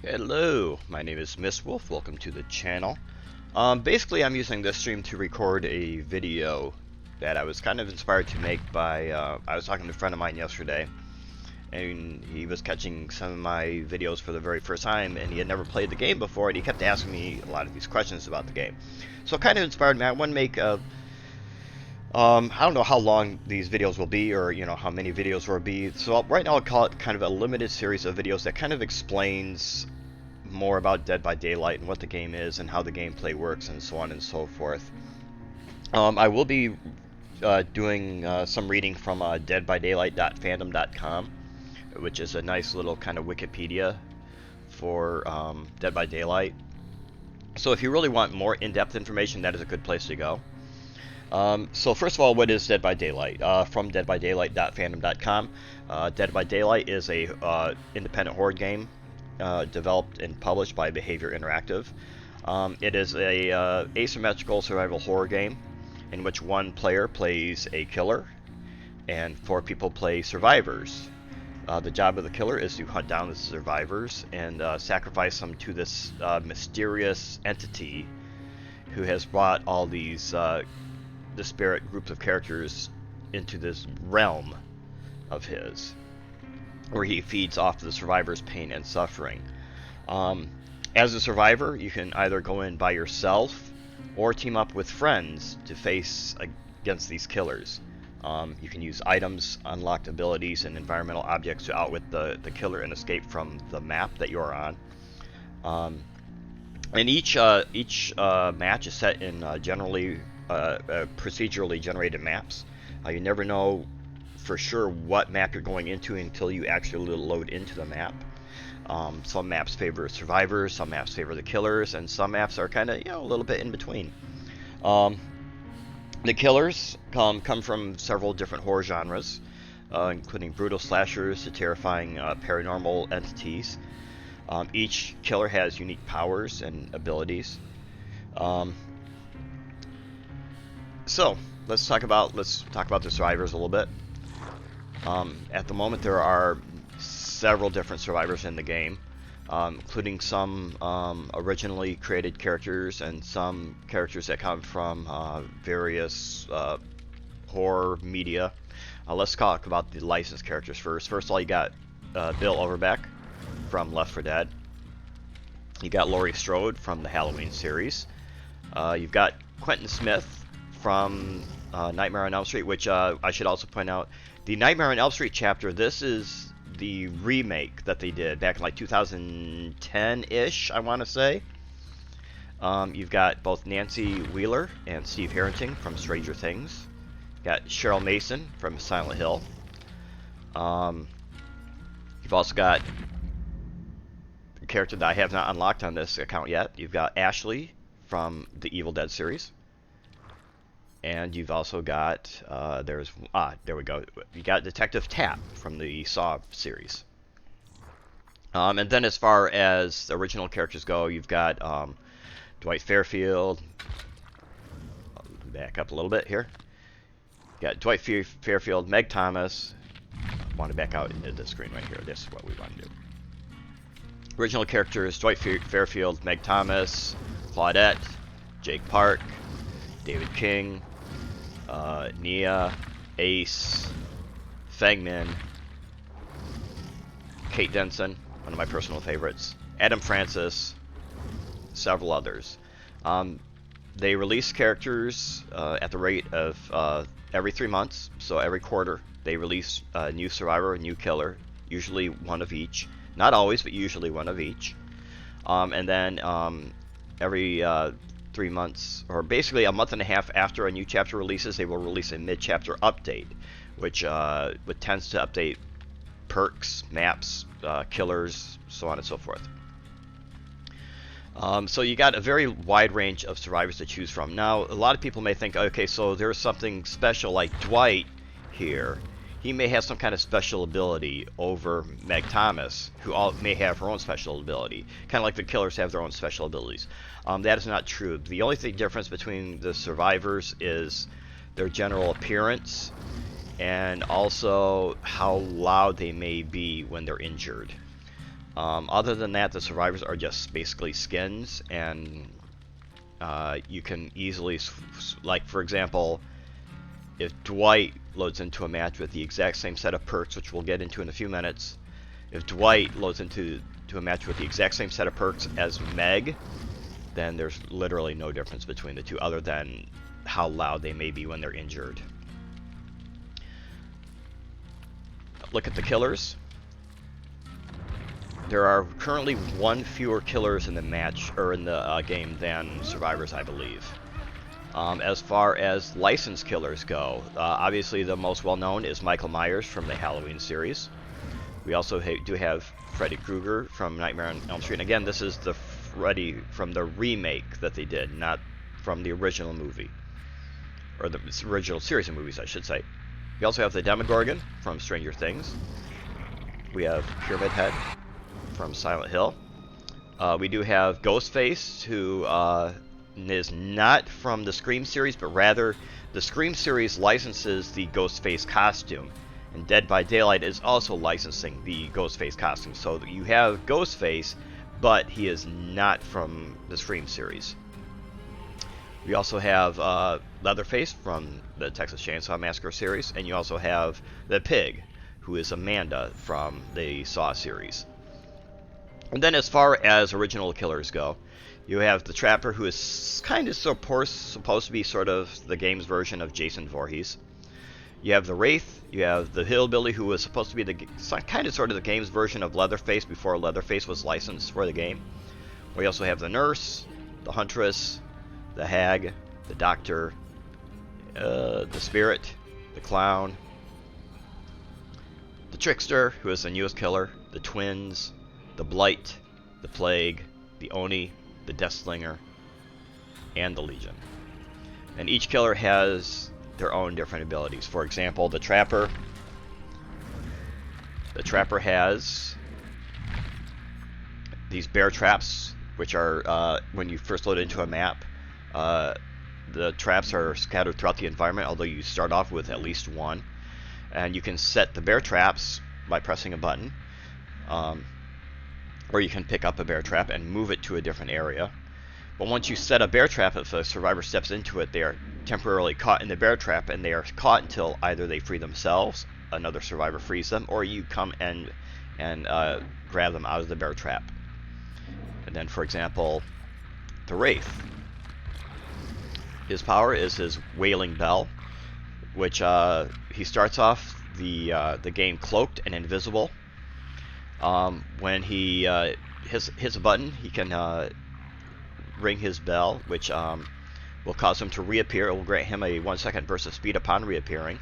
Hello, my name is Miss Wolf. Welcome to the channel. Basically, I'm using this stream to record a video that I was kind of inspired to make by, I was talking to a friend of mine yesterday, and he was catching some of my videos for the very first time, and he had never played the game before, and he kept asking me a lot of these questions about the game. So it kind of inspired me. I want to make a I don't know how long these videos will be, or how many videos will be. So right now I'll call it kind of a limited series of videos that kind of explains more about Dead by Daylight and what the game is and how the gameplay works and so on and so forth. I will be doing some reading from deadbydaylight.fandom.com, which is a nice little kind of Wikipedia for Dead by Daylight. So if you really want more in-depth information, that is a good place to go. So first of all, what is Dead by Daylight? From deadbydaylight.fandom.com, Dead by Daylight is a independent horror game developed and published by Behavior Interactive. It is a asymmetrical survival horror game in which one player plays a killer and 4 people play survivors. The job of the killer is to hunt down the survivors and sacrifice them to this mysterious entity who has brought all these disparate groups of characters into this realm of his, where he feeds off the survivor's pain and suffering. As a survivor, you can either go in by yourself or team up with friends to face against these killers. You can use items, unlocked abilities, and environmental objects to outwit the killer and escape from the map that you're on. And each match is set in generally procedurally generated maps. You never know for sure what map you're going into until you actually load into the map. Some maps favor survivors, some maps favor the killers, and some maps are kind of a little bit in between. The killers come from several different horror genres, including brutal slashers to terrifying paranormal entities. Each killer has unique powers and abilities. So let's talk about the survivors a little bit. At the moment, there are several different survivors in the game, including some originally created characters and some characters that come from various horror media. Let's talk about the licensed characters first. First of all, you got Bill Overbeck from Left 4 Dead. You got Laurie Strode from the Halloween series. You've got Quentin Smith from Nightmare on Elm Street, which I should also point out, the Nightmare on Elm Street chapter, this is the remake that they did back in like 2010-ish, I want to say. You've got both Nancy Wheeler and Steve Harrington from Stranger Things. You've got Cheryl Mason from Silent Hill. You've also got a character that I have not unlocked on this account yet. You've got Ashley from the Evil Dead series. And you've also got, there we go. You got Detective Tapp from the Saw series. And then as far as the original characters go, you've got Dwight Fairfield. I'll back up a little bit here. You got Dwight Fairfield, Meg Thomas. I want to back out into the screen right here. This is what we want to do. Original characters: Dwight Fairfield, Meg Thomas, Claudette, Jake Park, David King, Nia, Ace, Fangman, Kate Denson, one of my personal favorites, Adam Francis, several others. They release characters at the rate of every 3 months, so every quarter they release a new survivor, a new killer, usually one of each. Not always, but usually one of each. And then every 3 months, or basically a month and a half after a new chapter releases, they will release a mid-chapter update, which tends to update perks, maps, killers, so on and so forth. So you got a very wide range of survivors to choose from. Now, a lot of people may think, okay, so there's something special like Dwight here. He may have some kind of special ability over Meg Thomas, who may have her own special ability, kind of like the killers have their own special abilities. That is not true. The only difference between the survivors is their general appearance and also how loud they may be when they're injured. Other than that, the survivors are just basically skins, and you can easily, like for example, if Dwight loads into a match with the exact same set of perks, which we'll get into in a few minutes, if Dwight loads into a match with the exact same set of perks as Meg, then there's literally no difference between the two other than how loud they may be when they're injured. Look at the killers. There are currently one fewer killers in the match, or in the game, than survivors, I believe. As far as licensed killers go, obviously the most well-known is Michael Myers from the Halloween series. We also do have Freddy Krueger from Nightmare on Elm Street. And again, this is the Freddy from the remake that they did, not from the original movie. Or the original series of movies, I should say. We also have the Demogorgon from Stranger Things. We have Pyramid Head from Silent Hill. We do have Ghostface, who is not from the Scream series, but rather the Scream series licenses the Ghostface costume. And Dead by Daylight is also licensing the Ghostface costume. So you have Ghostface, but he is not from the Scream series. We also have Leatherface from the Texas Chainsaw Massacre series, and you also have the Pig, who is Amanda from the Saw series. And then as far as original killers go, you have the Trapper, who is kind of supposed to be sort of the game's version of Jason Voorhees. You have the Wraith, you have the Hillbilly, who was supposed to be the kind of sort of the game's version of Leatherface before Leatherface was licensed for the game. We also have the Nurse, the Huntress, the Hag, the Doctor, the Spirit, the Clown, the Trickster, who is the newest killer, the Twins, the Blight, the Plague, the Oni, the Deathslinger, and the Legion. And each killer has their own different abilities. For example, the Trapper has these bear traps, which are when you first load into a map. The traps are scattered throughout the environment, although you start off with at least one. And you can set the bear traps by pressing a button. Or you can pick up a bear trap and move it to a different area. But once you set a bear trap, if a survivor steps into it, they are temporarily caught in the bear trap, and they are caught until either they free themselves, another survivor frees them, or you come and grab them out of the bear trap. And then, for example, the Wraith. His power is his Wailing Bell, which he starts off the game cloaked and invisible. When he hits a button, he can ring his bell, which will cause him to reappear. It will grant him a 1-second burst of speed upon reappearing.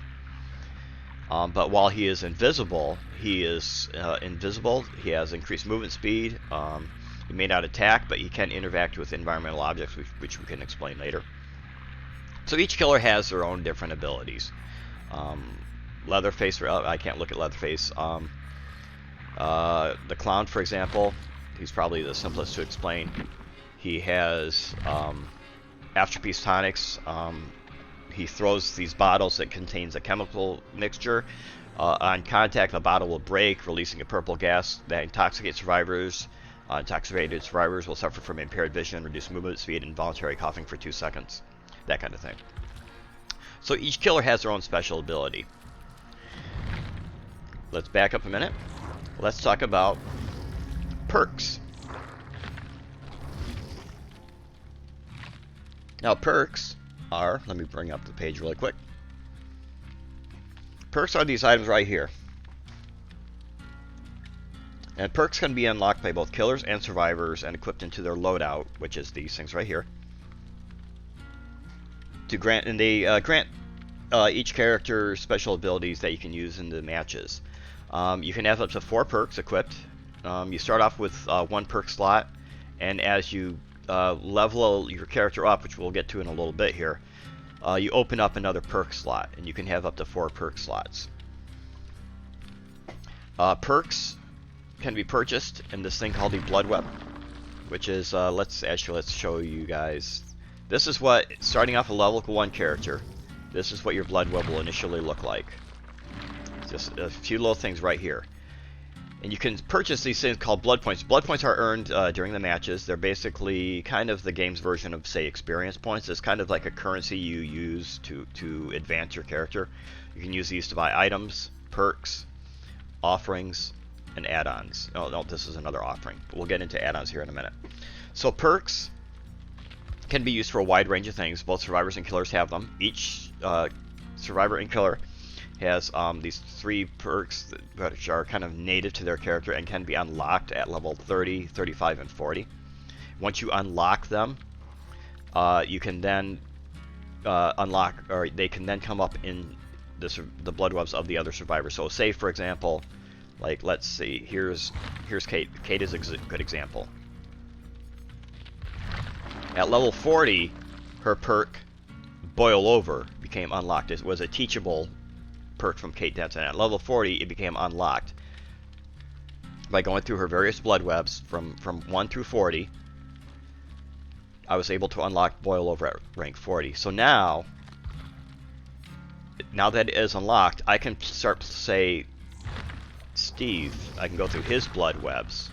But while he is invisible, he has increased movement speed. He may not attack, but he can interact with environmental objects, which we can explain later. So each killer has their own different abilities. Leatherface, I can't look at Leatherface. The Clown, for example, he's probably the simplest to explain. He has afterpiece tonics. He throws these bottles that contains a chemical mixture. On contact, the bottle will break, releasing a purple gas that intoxicates survivors. Intoxicated survivors will suffer from impaired vision, reduced movement speed, and involuntary coughing for 2 seconds. That kind of thing. So each killer has their own special ability. Let's back up a minute. Let's talk about perks. Now perks are, let me bring up the page really quick. Perks are these items right here. And perks can be unlocked by both killers and survivors and equipped into their loadout, which is these things right here. They grant each character special abilities that you can use in the matches. You can have up to 4 perks equipped. You start off with 1 perk slot, and as you level your character up, which we'll get to in a little bit here, you open up another perk slot, and you can have up to 4 perk slots. Perks can be purchased in this thing called the Blood Web, which is let's show you guys. This is what, starting off a level 1 character, this is what your Blood Web will initially look like. Just a few little things right here. And you can purchase these things called blood points. Blood points are earned during the matches. They're basically kind of the game's version of, say, experience points. It's kind of like a currency you use to advance your character. You can use these to buy items, perks, offerings, and add-ons. Oh, no, this is another offering. But we'll get into add-ons here in a minute. So perks can be used for a wide range of things. Both survivors and killers have them. Each survivor and killer has these 3 perks which are kind of native to their character and can be unlocked at level 30, 35, and 40. Once you unlock them, you can then unlock, or they can then come up in the blood webs of the other survivors. So say, for example, like, let's see, here's Kate. Kate is a good example. At level 40, her perk, Boil Over, became unlocked. It was a teachable perk from Kate Denson. At level 40, it became unlocked by going through her various blood webs from 1 through 40. I was able to unlock Boil Over at rank 40. So now that it is unlocked, I can start, say, Steve, I can go through his blood webs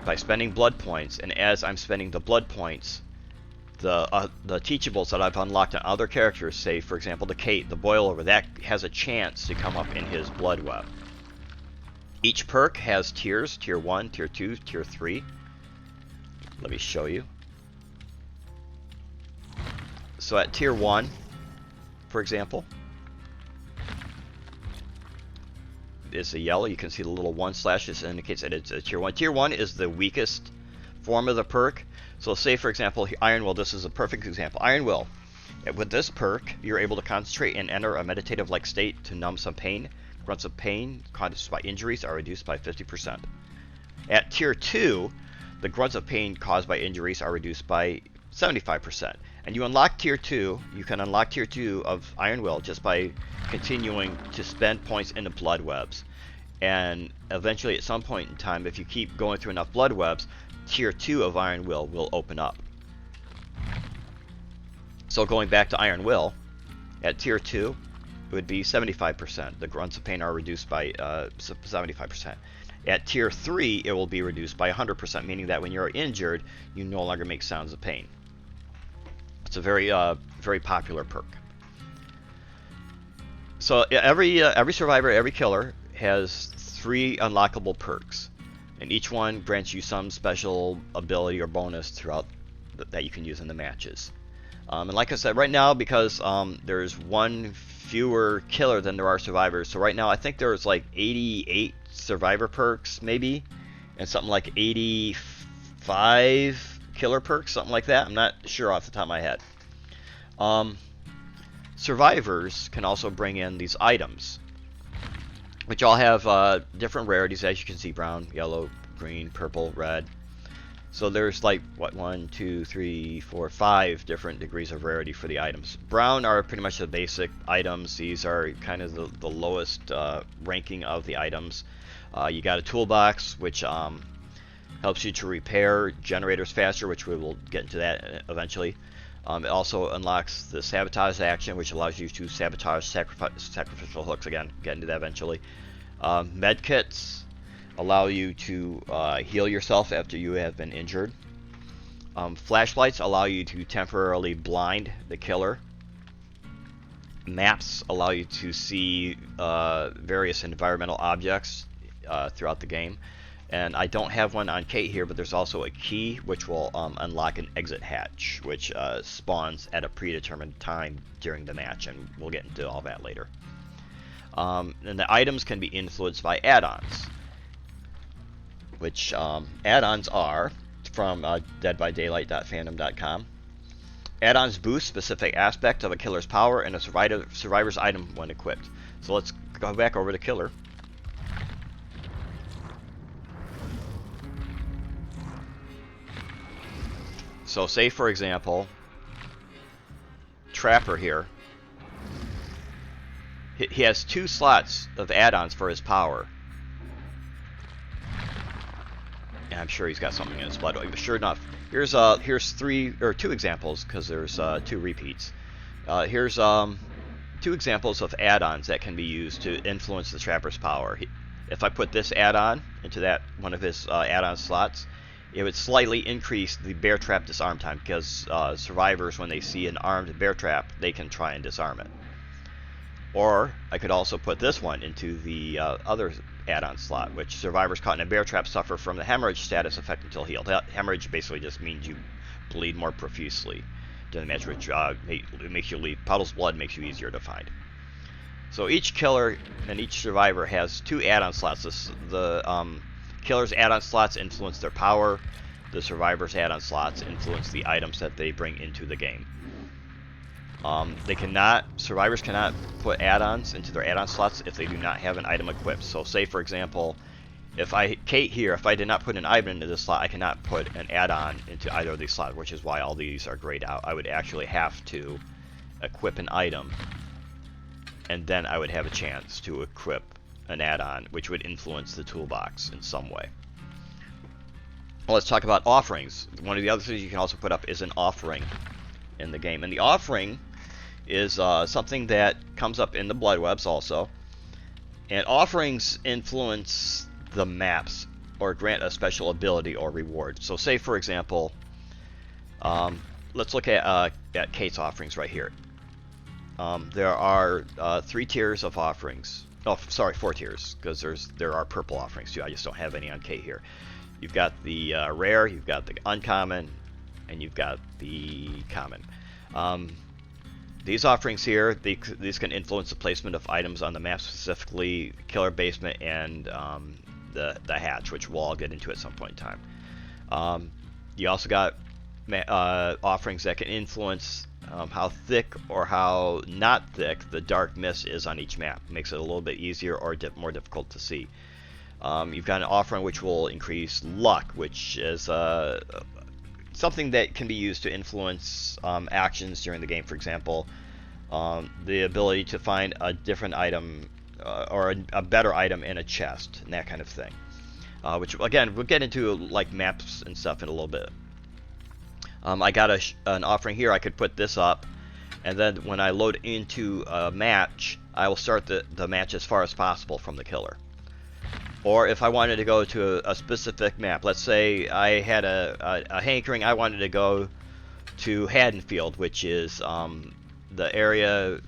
by spending blood points, and as I'm spending the blood points, the teachables that I've unlocked on other characters, say, for example, the Kate, the Boil Over, that has a chance to come up in his blood web. Each perk has tiers, tier 1, tier 2, tier 3. Let me show you. So at tier 1, for example, is a yellow. You can see the little 1 slash. This indicates that it's a tier 1. Tier 1 is the weakest form of the perk. So say, for example, Iron Will. This is a perfect example. Iron Will. With this perk, you're able to concentrate and enter a meditative-like state to numb some pain. Grunts of pain caused by injuries are reduced by 50%. At tier 2, the grunts of pain caused by injuries are reduced by 75%. And you unlock tier 2, you can unlock tier 2 of Iron Will just by continuing to spend points into blood webs. And eventually, at some point in time, if you keep going through enough blood webs, tier 2 of Iron will open up. So going back to Iron Will, at tier 2, it would be 75%. The grunts of pain are reduced by 75%. At tier 3, it will be reduced by 100%, meaning that when you're injured, you no longer make sounds of pain. It's a very popular perk. So every survivor, every killer has 3 unlockable perks, and each one grants you some special ability or bonus throughout that you can use in the matches. And like I said, right now, because there's 1 fewer killer than there are survivors, so right now I think there's like 88 survivor perks maybe, and something like 85 killer perks, something like that. I'm not sure off the top of my head. Survivors can also bring in these items, which all have different rarities, as you can see: brown, yellow, green, purple, red. So there's like, what, 1, 2, 3, 4, 5 different degrees of rarity for the items. Brown are pretty much the basic items. These are kind of the lowest ranking of the items. You got a toolbox, which helps you to repair generators faster, which we will get into that eventually. It also unlocks the sabotage action, which allows you to sabotage sacrificial hooks. Again, get into that eventually. Medkits allow you to heal yourself after you have been injured. Flashlights allow you to temporarily blind the killer. Maps allow you to see various environmental objects throughout the game. And I don't have one on Kate here, but there's also a key which will unlock an exit hatch, which spawns at a predetermined time during the match, and we'll get into all that later. And the items can be influenced by add-ons, which add-ons are from deadbydaylight.fandom.com. Add-ons boost specific aspect of a killer's power and a survivor's item when equipped. So let's go back over to killer. So say, for example, Trapper here, he has 2 slots of add-ons for his power. And I'm sure he's got something in his blood. Sure enough, here's 2 examples, because there's 2 repeats. Here's 2 examples of add-ons that can be used to influence the Trapper's power. if I put this add-on into that one of his add-on slots, it would slightly increase the bear trap disarm time, because survivors, when they see an armed bear trap, they can try and disarm it. Or I could also put this one into the other add-on slot, which survivors caught in a bear trap suffer from the hemorrhage status effect until healed. Hemorrhage basically just means you bleed more profusely during the match, which makes you leave. Puddles of blood makes you easier to find. So each killer and each survivor has 2 add-on slots. The killer's add-on slots influence their power. The survivor's add-on slots influence the items that they bring into the game. Survivors cannot put add-ons into their add-on slots if they do not have an item equipped. So say, for example, if I did not put an item into this slot, I cannot put an add-on into either of these slots, which is why all these are grayed out. I would actually have to equip an item, and then I would have a chance to equip an add-on, which would influence the toolbox in some way. Well, let's talk about offerings. One of the other things you can also put up is an offering in the game. And the offering is something that comes up in the blood webs also. And offerings influence the maps or grant a special ability or reward. So say, for example, let's look at Kate's offerings right here. There are 3 tiers of offerings. Oh, sorry, 4 tiers, because there are purple offerings too. I just don't have any on Kate here. You've got the rare, you've got the uncommon, and you've got the common. These offerings here, these can influence the placement of items on the map, specifically Killer Basement and the hatch, which we'll all get into at some point in time. You also got offerings that can influence how thick or how not thick the dark mist is on each map. Makes it a little bit easier or more difficult to see. You've got an offering which will increase luck, which is something that can be used to influence actions during the game. For example, the ability to find a different item or a better item in a chest, and that kind of thing. Which, again, we'll get into like maps and stuff in a little bit. I got an offering here. I could put this up, and then when I load into a match, I will start the match as far as possible from the killer. Or if I wanted to go to a specific map, let's say I had a hankering, I wanted to go to Haddonfield, which is the area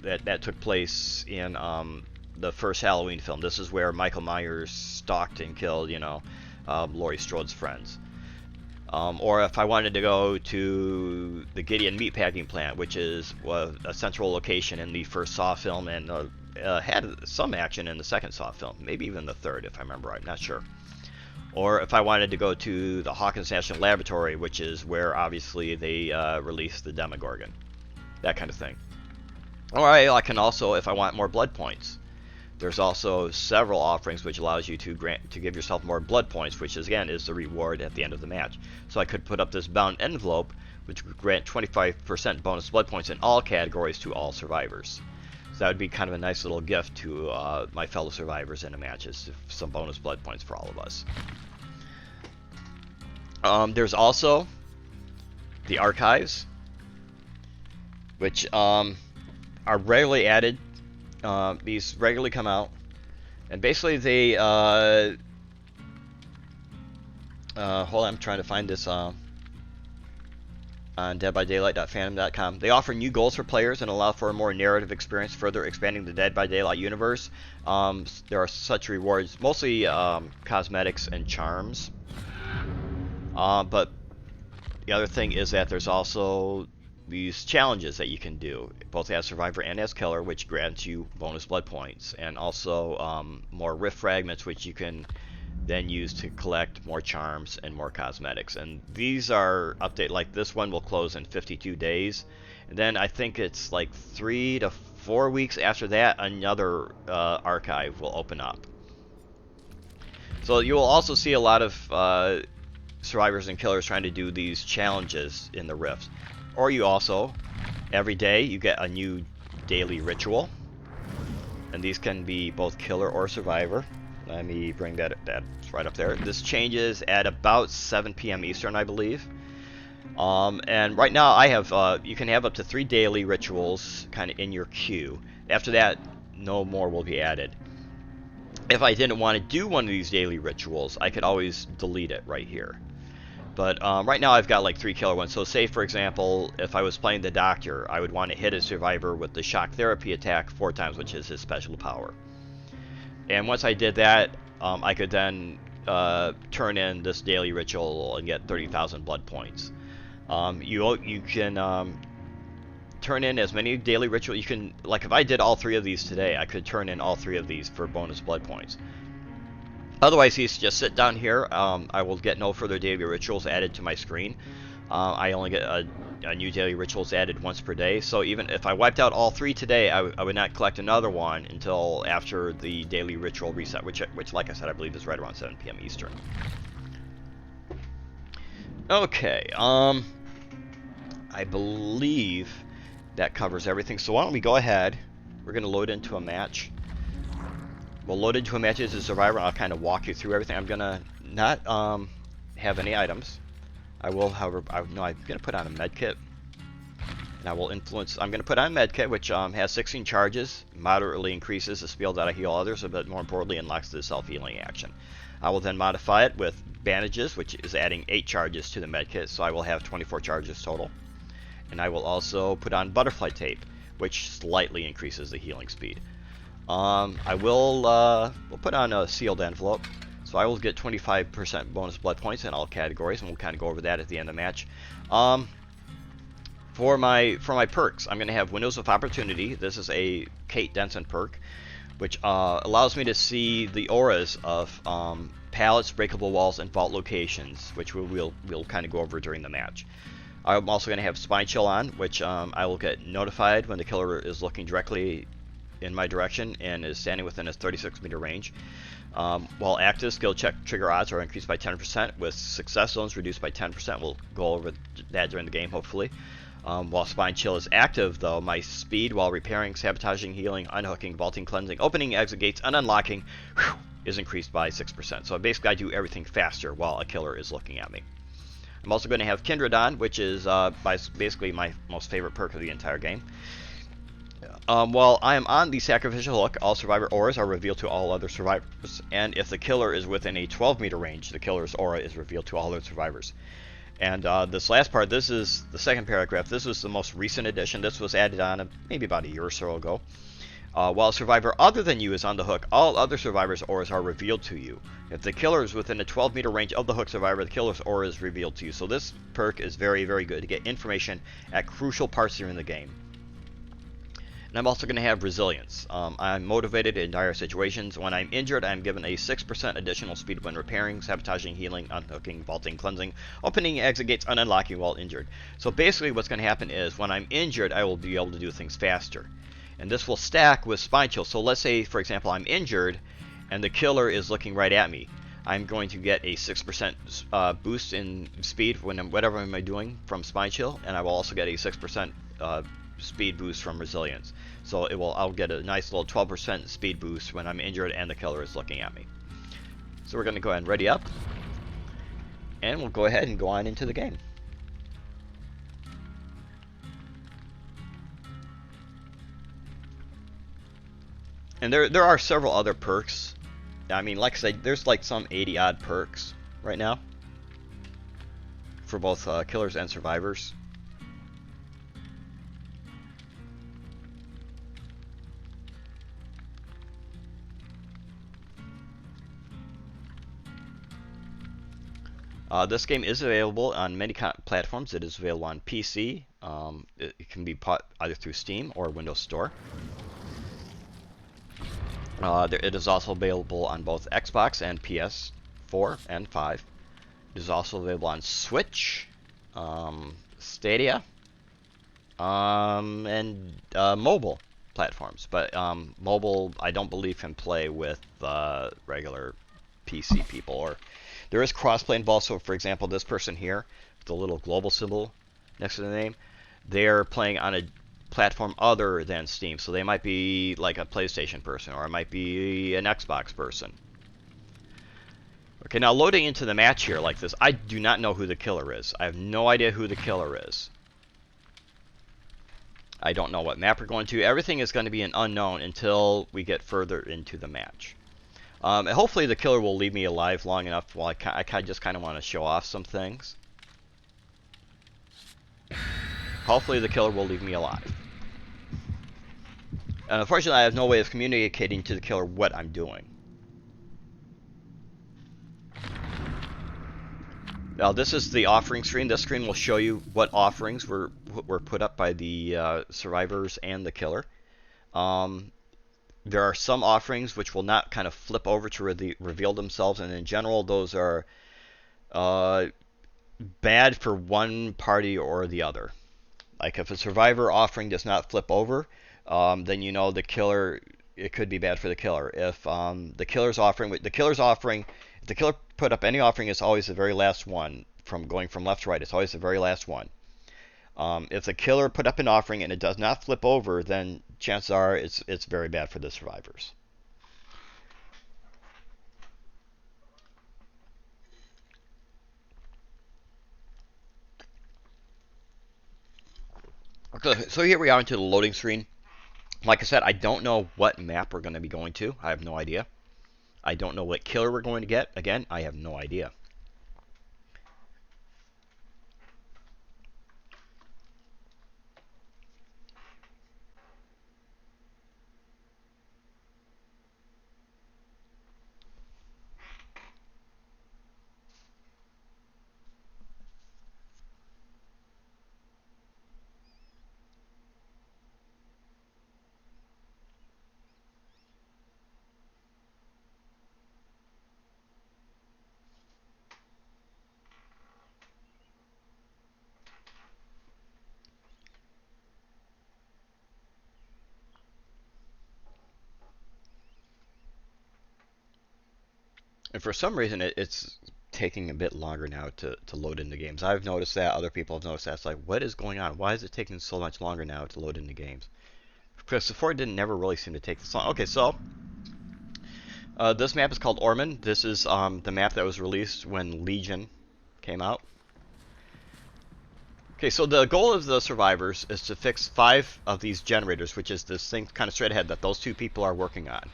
that took place in the first Halloween film. This is where Michael Myers stalked and killed, Laurie Strode's friends. Or if I wanted to go to the Gideon meatpacking plant, which is a central location in the first Saw film and had some action in the second Saw film, maybe even the third, if I remember right, I'm not sure. Or if I wanted to go to the Hawkins National Laboratory, which is where obviously they released the Demogorgon, that kind of thing. Or I can also, if I want more blood points, there's also several offerings which allows you to give yourself more blood points, which is, again, is the reward at the end of the match. So I could put up this bound envelope, which would grant 25% bonus blood points in all categories to all survivors. So that would be kind of a nice little gift to my fellow survivors in a match, is some bonus blood points for all of us. There's also the archives, which are regularly added. These regularly come out, and basically they hold on, I'm trying to find this on deadbydaylight.fandom.com. They offer new goals for players and allow for a more narrative experience, further expanding the Dead by Daylight universe. There are such rewards, mostly cosmetics and charms, but the other thing is that there's also these challenges that you can do, both as survivor and as killer, which grants you bonus blood points, and also more rift fragments, which you can then use to collect more charms and more cosmetics. And these are updated, like this one will close in 52 days, and then I think it's like 3 to 4 weeks after that another archive will open up. So you will also see a lot of survivors and killers trying to do these challenges in the rifts. Or you also, every day, you get a new daily ritual. And these can be both killer or survivor. Let me bring that's right up there. This changes at about 7 p.m. Eastern, I believe. And right now, I have you can have up to 3 daily rituals kind of in your queue. After that, no more will be added. if I didn't want to do one of these daily rituals, I could always delete it right here. But right now I've got like 3 killer ones. So say, for example, if I was playing the Doctor, I would want to hit a survivor with the shock therapy attack 4 times, which is his special power. And once I did that, I could then turn in this daily ritual and get 30,000 blood points. You can turn in as many daily rituals. You can, like, if I did all 3 of these today, I could turn in all 3 of these for bonus blood points. Otherwise, he's just sit down here. I will get no further daily rituals added to my screen. I only get a new daily rituals added once per day. So even if I wiped out all 3 today, I would not collect another one until after the daily ritual reset, which, like I said, I believe is right around 7 p.m. Eastern. Okay. I believe that covers everything. So why don't we go ahead? We're going to load into a match. We'll load into a match as a survivor, and I'll kind of walk you through everything. I'm going to not have any items. I will, however, I'm going to put on a med kit. And I will influence, I'm going to put on a med kit, which has 16 charges, moderately increases the speed that I heal others, but more importantly, unlocks the self-healing action. I will then modify it with bandages, which is adding 8 charges to the med kit, so I will have 24 charges total. And I will also put on butterfly tape, which slightly increases the healing speed. I will we'll put on a sealed envelope, so I will get 25% bonus blood points in all categories, and we'll kind of go over that at the end of the match. For my perks, I'm going to have Windows of Opportunity. This is a Kate Denson perk, which allows me to see the auras of pallets, breakable walls, and vault locations, which we'll kind of go over during the match. I'm also going to have Spine Chill on, which I will get notified when the killer is looking directly in my direction and is standing within a 36-meter range. While active, skill check trigger odds are increased by 10%, with success zones reduced by 10%. We'll go over that during the game, hopefully. While Spine Chill is active, though, my speed while repairing, sabotaging, healing, unhooking, vaulting, cleansing, opening exit gates, and unlocking is increased by 6%. So basically I do everything faster while a killer is looking at me. I'm also going to have Kindred on, which is basically my most favorite perk of the entire game. While I am on the Sacrificial Hook, all survivor auras are revealed to all other survivors, and if the killer is within a 12-meter range, the killer's aura is revealed to all other survivors. And this last part, this is the second paragraph. This was the most recent addition. This was added on maybe about a year or so ago. While a survivor other than you is on the hook, all other survivors' auras are revealed to you. If the killer is within a 12-meter range of the hook survivor, the killer's aura is revealed to you. So this perk is very, very good to get information at crucial parts during the game. And I'm also going to have Resilience. I'm motivated in dire situations. When I'm injured, I'm given a 6% additional speed when repairing, sabotaging, healing, unhooking, vaulting, cleansing, opening exit gates, and unlocking while injured. So basically what's going to happen is when I'm injured, I will be able to do things faster. And this will stack with Spine Chill. So let's say, for example, I'm injured and the killer is looking right at me. I'm going to get a 6% boost in speed when whatever I'm doing from Spine Chill, and I will also get a 6% speed boost from Resilience. So I'll get a nice little 12% speed boost when I'm injured and the killer is looking at me. So we're going to go ahead and ready up, and we'll go ahead and go on into the game. And there are several other perks. I mean, like I said, there's like some 80 odd perks right now for both killers and survivors. This game is available on many platforms. It is available on PC. It can be bought either through Steam or Windows Store. It is also available on both Xbox and PS4 and 5. It is also available on Switch, Stadia, and mobile platforms. But mobile, I don't believe, can play with regular PC people. Or there is crossplay involved. So, for example, this person here, the little global symbol next to the name, they're playing on a platform other than Steam, so they might be like a PlayStation person, or it might be an Xbox person. Okay, now loading into the match here like this, I do not know who the killer is. I have no idea who the killer is. I don't know what map we're going to. Everything is going to be an unknown until we get further into the match. And hopefully the killer will leave me alive long enough while I just kind of want to show off some things. Hopefully the killer will leave me alive. And unfortunately, I have no way of communicating to the killer what I'm doing. Now, this is the offering screen. This screen will show you what offerings were put up by the survivors and the killer. There are some offerings which will not kind of flip over to reveal themselves, and in general, those are bad for one party or the other. Like if a survivor offering does not flip over, then you know the killer, it could be bad for the killer. If the killer's offering, if the killer put up any offering, it's always the very last one, from going from left to right. It's always the very last one. If the killer put up an offering and it does not flip over, then chances are it's very bad for the survivors. Okay, so here we are into the loading screen. Like I said, I don't know what map we're going to be going to. I have no idea. I don't know what killer we're going to get. Again, I have no idea. And for some reason, it's taking a bit longer now to load into games. I've noticed that. Other people have noticed that. It's like, what is going on? Why is it taking so much longer now to load into games? Because before it didn't never really seem to take this long. Okay, so this map is called Ormond. This is the map that was released when Legion came out. Okay, so the goal of the survivors is to fix 5 of these generators, which is this thing kind of straight ahead that those 2 people are working on.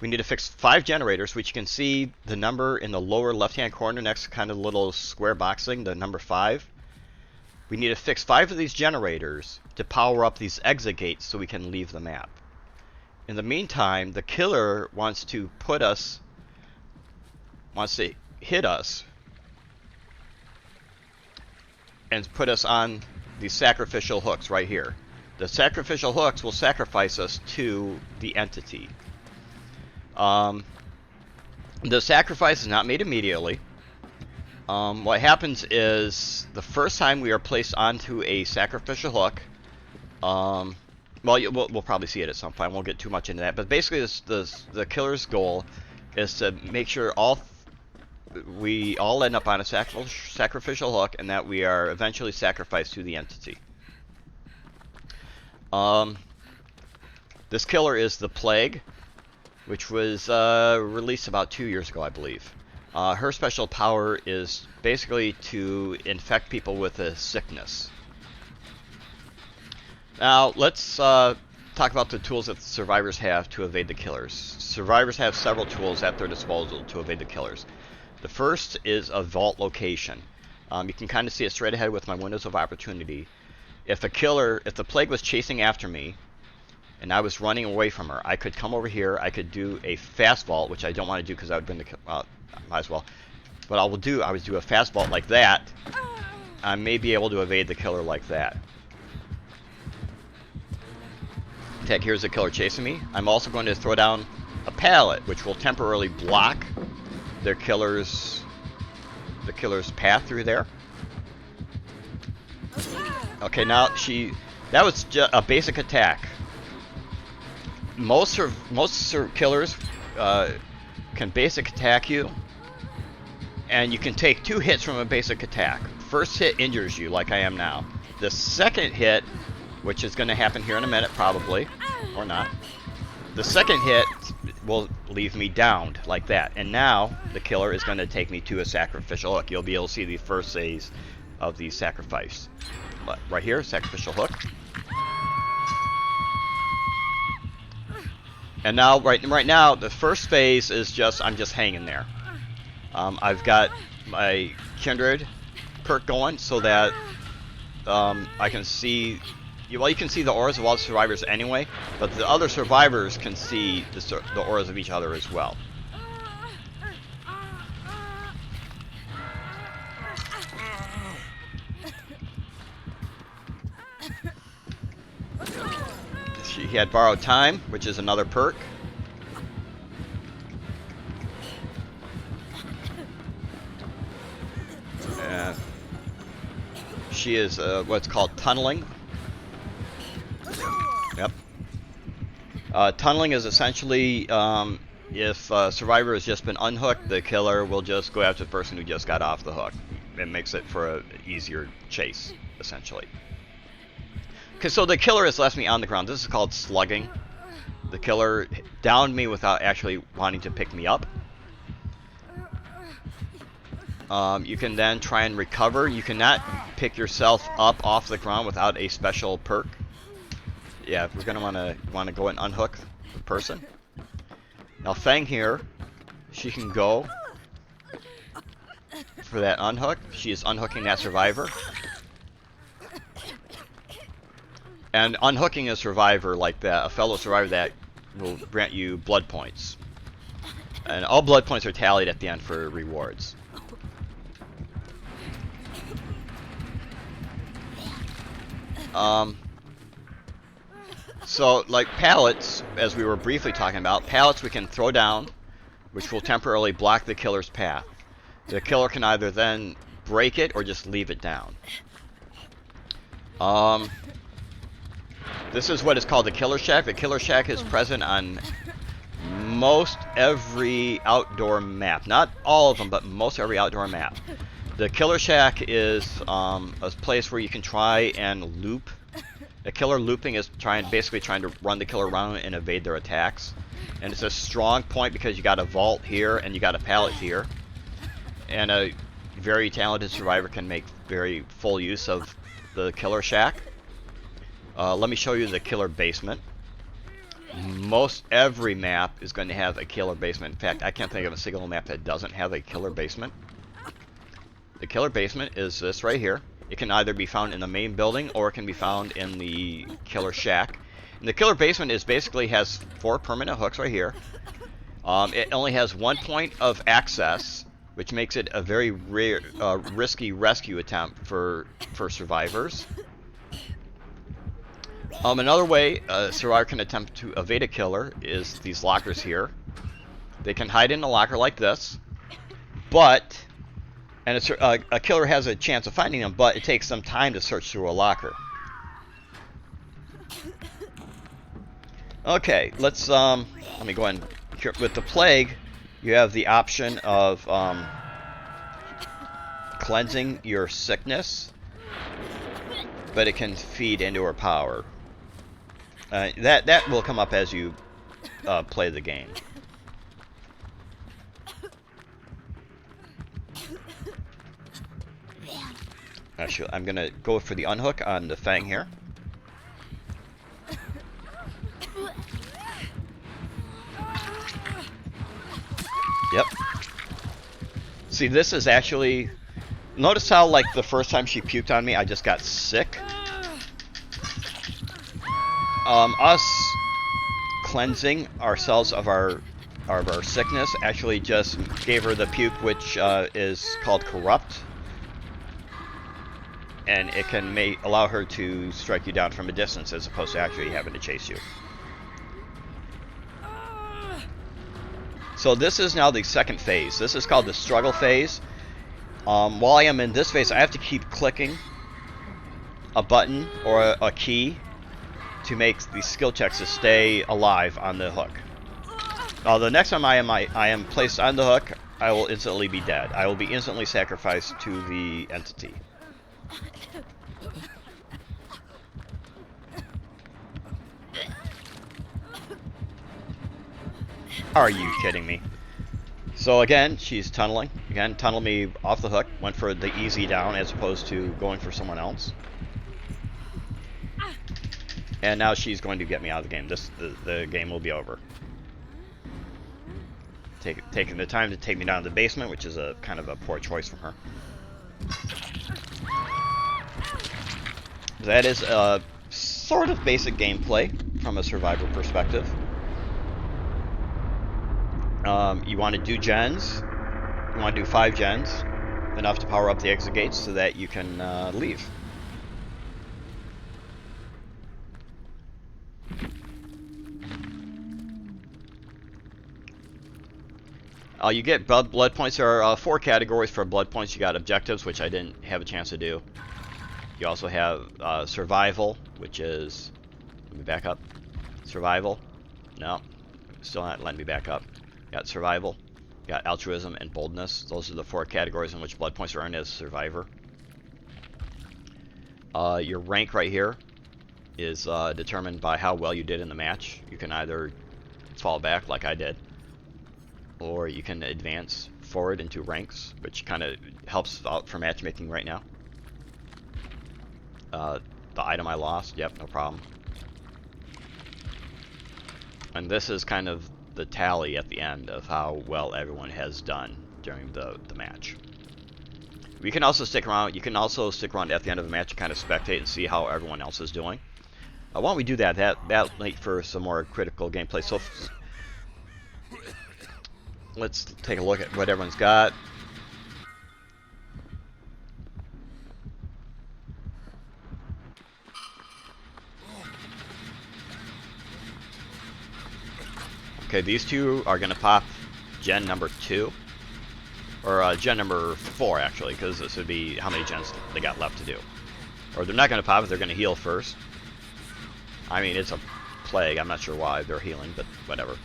We need to fix 5 generators, which you can see the number in the lower left-hand corner next to kind of the little square box thing, the number 5. We need to fix 5 of these generators to power up these exit gates so we can leave the map. In the meantime, the killer wants to hit us and put us on the sacrificial hooks right here. The sacrificial hooks will sacrifice us to the entity. The sacrifice is not made immediately. What happens is the first time we are placed onto a sacrificial hook, well, we'll probably see it at some point. I won't get too much into that. But basically, the killer's goal is to make sure we all end up on a sacrificial hook, and that we are eventually sacrificed to the entity. This killer is the Plague, which was released about 2 years ago, I believe. Her special power is basically to infect people with a sickness. Now, let's talk about the tools that the survivors have to evade the killers. Survivors have several tools at their disposal to evade the killers. The first is a vault location. You can kind of see it straight ahead with my windows of opportunity. If the Plague was chasing after me, and I was running away from her, I could come over here, I could do a fast vault, which I don't want to do because I would bring the might as well. What I would do a fast vault like that. I may be able to evade the killer like that. Okay, here's the killer chasing me. I'm also going to throw down a pallet, which will temporarily block the killer's path through there. Okay, now that was just a basic attack. Most killers can basic attack you, and you can take 2 hits from a basic attack. First hit injures you, like I am now. The second hit, which is going to happen here in a minute probably, or not, the second hit will leave me downed like that. And now the killer is going to take me to a sacrificial hook. You'll be able to see the first phase of the sacrifice. Right here, sacrificial hook. And now, right now, the first phase is just I'm just hanging there. I've got my Kindred perk going so that I can see. Well, you can see the auras of all the survivors anyway, but the other survivors can see the auras of each other as well. He had Borrowed Time, which is another perk. She is what's called tunneling. Yep. Tunneling is essentially if a survivor has just been unhooked, the killer will just go after the person who just got off the hook. It makes it for an easier chase, essentially. Okay, so the killer has left me on the ground. This is called slugging. The killer downed me without actually wanting to pick me up. You can then try and recover. You cannot pick yourself up off the ground without a special perk. Yeah, we're gonna wanna go and unhook the person. Now Fang here, she can go for that unhook. She is unhooking that survivor. And unhooking a survivor like that, a fellow survivor, that will grant you blood points. And all blood points are tallied at the end for rewards. So, like pallets, as we were briefly talking about, pallets we can throw down, which will temporarily block the killer's path. The killer can either then break it or just leave it down. This is what is called the Killer Shack. The Killer Shack is present on most every outdoor map. Not all of them, but most every outdoor map. The Killer Shack is a place where you can try and loop. A killer looping is basically trying to run the killer around and evade their attacks. And it's a strong point because you got a vault here and you got a pallet here. And a very talented survivor can make very full use of the Killer Shack. Let me show you the killer basement. Most every map is going to have a killer basement. In fact, I can't think of a single map that doesn't have a killer basement. The killer basement is this right here. It can either be found in the main building or it can be found in the Killer Shack. And the killer basement has 4 permanent hooks right here. It only has 1 point of access, which makes it a very rare, risky rescue attempt for survivors. Another way a survivor can attempt to evade a killer is these lockers here. They can hide in a locker like this, but a killer has a chance of finding them, but it takes some time to search through a locker. Okay, let's let me go ahead and with the plague, you have the option of cleansing your sickness, but it can feed into her power. That will come up as you play the game. Actually, I'm gonna go for the unhook on the Fang here. Yep. See, this is actually... Notice how, like, the first time she puked on me, I just got sick. Us cleansing ourselves of our sickness actually just gave her the puke, which is called corrupt. And it can allow her to strike you down from a distance as opposed to actually having to chase you. So this is now the second phase. This is called the struggle phase. While I am in this phase, I have to keep clicking a button or a key to make these skill checks to stay alive on the hook. Now the next time I am placed on the hook, I will instantly be dead. I will be instantly sacrificed to the entity. Are you kidding me? So again, she's tunneling. Again, tunneled me off the hook. Went for the easy down as opposed to going for someone else. And now she's going to get me out of the game. The game will be over. taking the time to take me down to the basement, which is a kind of a poor choice from her. That is a sort of basic gameplay from a survivor perspective. You want to do gens. You want to do 5 gens, enough to power up the exit gates so that you can leave. You get blood points. There are 4 categories for blood points. You got objectives, which I didn't have a chance to do. You also have survival, which is... Let me back up. Survival. No. Still not letting me back up. You got survival. You got altruism and boldness. Those are the 4 categories in which blood points are earned as a survivor. Your rank right here is determined by how well you did in the match. You can either fall back like I did, or you can advance forward into ranks, which kind of helps out for matchmaking right now. The item I lost, yep, no problem. And this is kind of the tally at the end of how well everyone has done during the match. We can also stick around. You can also stick around at the end of the match and kind of spectate and see how everyone else is doing. Why don't we do that? That'll make for some more critical gameplay. So let's take a look at what everyone's got. Okay, these 2 are going to pop gen number 2. Or gen number 4, actually, because this would be how many gens they got left to do. Or they're not going to pop it, they're going to heal first. I mean, it's a plague. I'm not sure why they're healing, but whatever.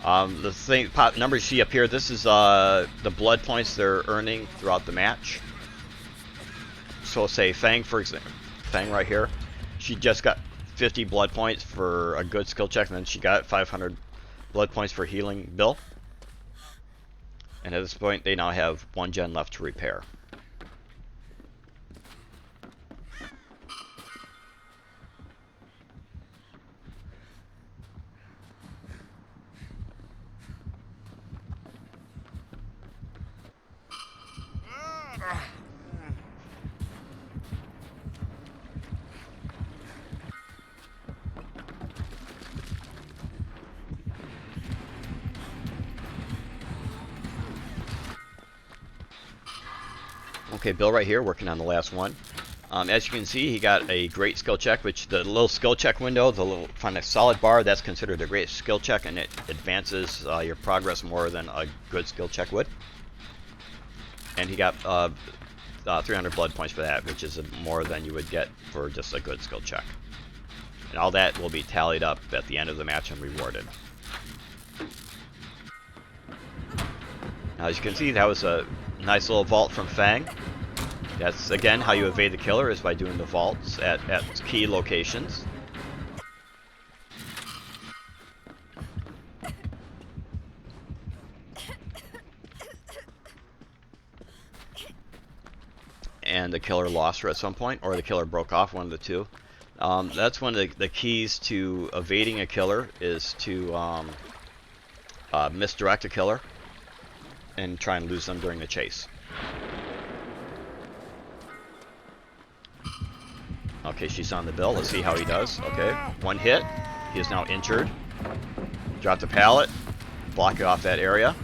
The thing, numbers you see up here, this is the blood points they're earning throughout the match. So say Fang, for example. Fang right here. She just got 50 blood points for a good skill check, and then she got 500 blood points for healing Bill. And at this point, they now have 1 gen left to repair. Okay, Bill right here working on the last one. As you can see, he got a great skill check, which the little skill check window, the little kind of solid bar, that's considered a great skill check, and it advances your progress more than a good skill check would. And he got 300 blood points for that, which is more than you would get for just a good skill check. And all that will be tallied up at the end of the match and rewarded. Now, as you can see, that was a nice little vault from Fang. That's, again, how you evade the killer, is by doing the vaults at key locations. And the killer lost her at some point, or the killer broke off, one of the two. That's one of the keys to evading a killer, is to misdirect a killer and try and lose them during the chase. Okay, she's on the Bill. Let's see how he does. Okay, 1 hit. He is now injured. Drop the pallet. Block it off that area.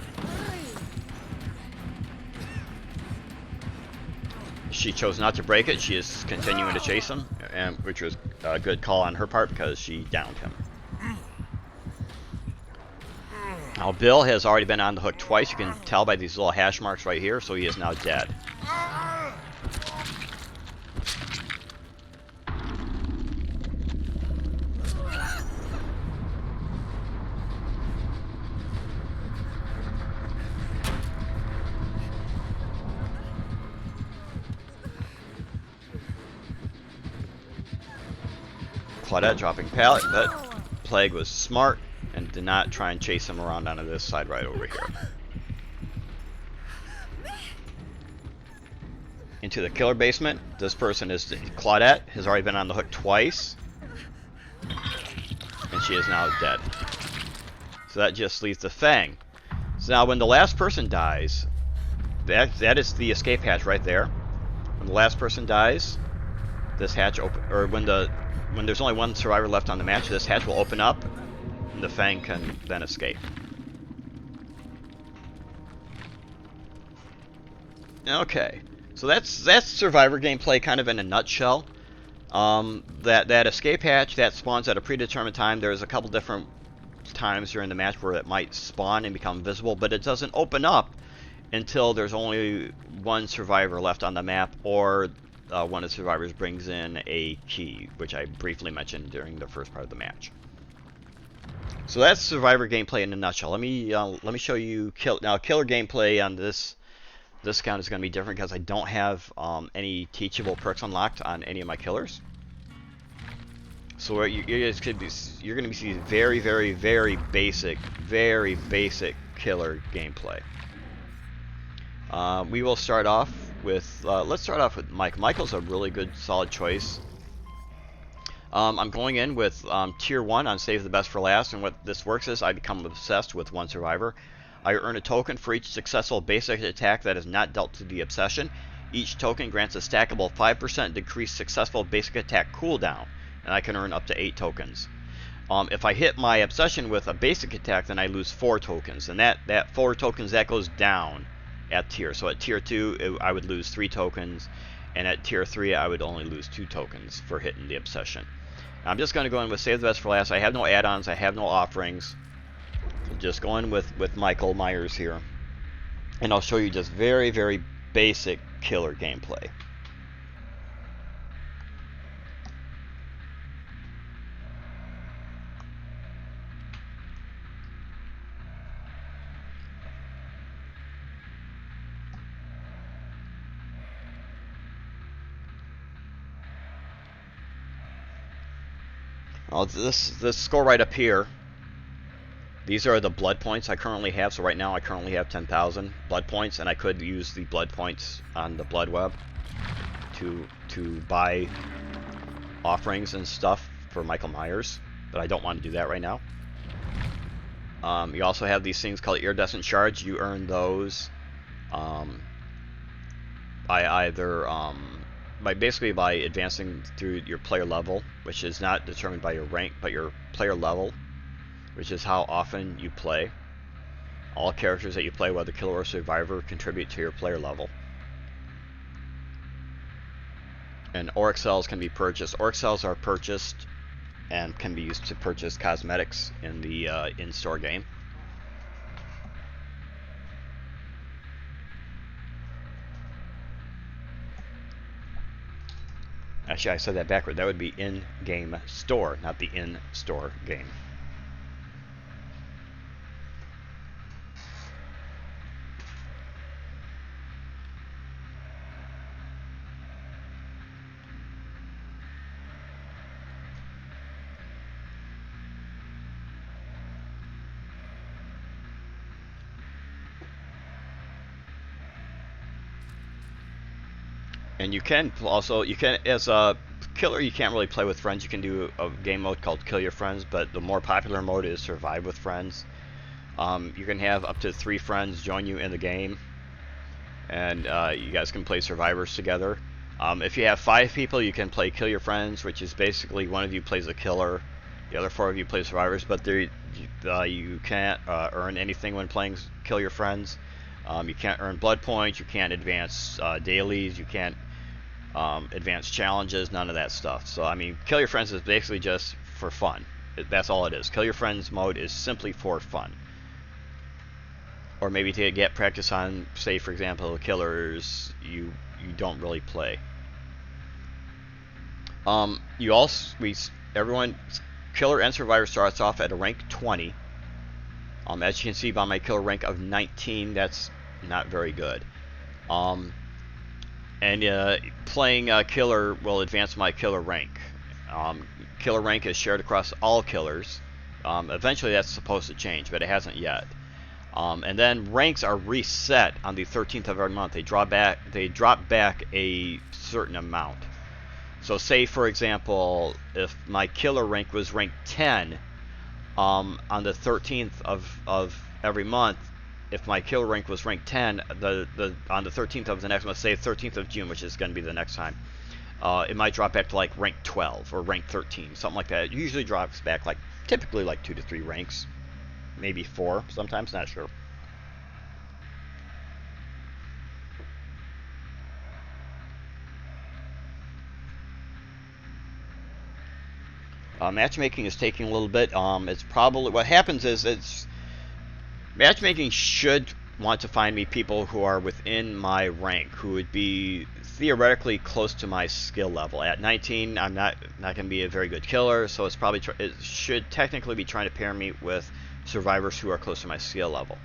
She chose not to break it. She is continuing to chase him, and which was a good call on her part because she downed him. Now, Bill has already been on the hook twice. You can tell by these little hash marks right here, so he is now dead. Claudette dropping pallet, but Plague was smart and did not try and chase him around onto this side right over here. Into the killer basement. This person is Claudette, has already been on the hook twice, and she is now dead. So that just leaves the Fang. So now when the last person dies, that is the escape hatch right there. When the last person dies, this hatch open, or when there's only one survivor left on the match, this hatch will open up, and the Fang can then escape. Okay, so that's survivor gameplay kind of in a nutshell. That escape hatch that spawns at a predetermined time. There's a couple different times during the match where it might spawn and become visible, but it doesn't open up until there's only one survivor left on the map, or one of the survivors brings in a key, which I briefly mentioned during the first part of the match. So that's survivor gameplay in a nutshell. Let me show you killer gameplay on this count is going to be different because I don't have any teachable perks unlocked on any of my killers. So you're going to be seeing very, very, very basic killer gameplay. We will start off with, let's start off with Mike. Michael's a really good, solid choice. I'm going in with Tier 1 on Save the Best for Last, and what this works is I become obsessed with one survivor. I earn a token for each successful basic attack that is not dealt to the obsession. Each token grants a stackable 5% decreased successful basic attack cooldown, and I can earn up to 8 tokens. If I hit my obsession with a basic attack, then I lose 4 tokens, and that 4 tokens, that goes down at tier. So at tier 2, I would lose 3 tokens, and at tier 3, I would only lose 2 tokens for hitting the obsession. Now, I'm just going to go in with Save the Best for Last. I have no add-ons, I have no offerings. Just go in with Michael Myers here, and I'll show you just very, very basic killer gameplay. Well, this score right up here, these are the blood points I currently have. So right now I currently have 10,000 blood points, and I could use the blood points on the blood web to buy offerings and stuff for Michael Myers, but I don't want to do that right now. You also have these things called Iridescent Charge. You earn those by either basically by advancing through your player level, which is not determined by your rank, but your player level, which is how often you play. All characters that you play, whether killer or survivor, contribute to your player level. And Auric cells can be purchased. Auric cells are purchased and can be used to purchase cosmetics in the in-store game. Actually, I said that backward. That would be in-game store, not the in-store game. And you can also, as a killer, you can't really play with friends. You can do a game mode called Kill Your Friends, but the more popular mode is Survive with Friends. You can have up to 3 friends join you in the game, and you guys can play survivors together. If you have 5 people, you can play Kill Your Friends, which is basically one of you plays a killer, the other 4 of you play survivors, but you can't earn anything when playing Kill Your Friends. You can't earn blood points, you can't advance dailies, you can't advance challenges, none of that stuff. So I mean, Kill Your Friends is basically just for fun. That's all it is. Kill Your Friends mode is simply for fun. Or maybe to get practice on, say for example, killers you don't really play. Everyone, killer and survivor starts off at a rank 20. As you can see by my killer rank of 19, that's not very good. Playing killer will advance my killer rank. Killer rank is shared across all killers. Eventually that's supposed to change, but it hasn't yet. And then ranks are reset on the 13th of every month. They drop back a certain amount. So say for example, if my killer rank was rank 10, on the 13th of every month, if my kill rank was rank 10, on the 13th of the next, let's say 13th of June, which is going to be the next time, it might drop back to like rank 12 or rank 13, something like that. It usually drops back like typically like 2 to 3 ranks, maybe 4 sometimes, not sure. Matchmaking is taking a little bit. It's probably what happens is matchmaking should want to find me people who are within my rank, who would be theoretically close to my skill level. At 19, I'm not going to be a very good killer, so it's probably it should technically be trying to pair me with survivors who are close to my skill level.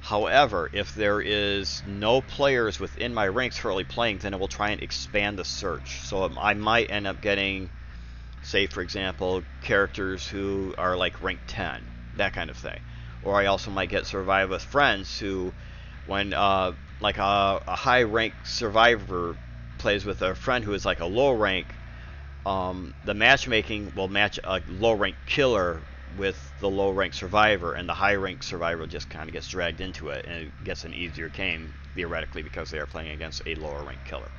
However, if there is no players within my ranks currently playing, then it will try and expand the search. So I might end up getting, say for example, characters who are like rank 10, that kind of thing. Or I also might get survive with friends who, when like a high rank survivor plays with a friend who is like a low rank, the matchmaking will match a low rank killer with the low rank survivor, and the high rank survivor just kind of gets dragged into it, and it gets an easier game theoretically because they are playing against a lower rank killer.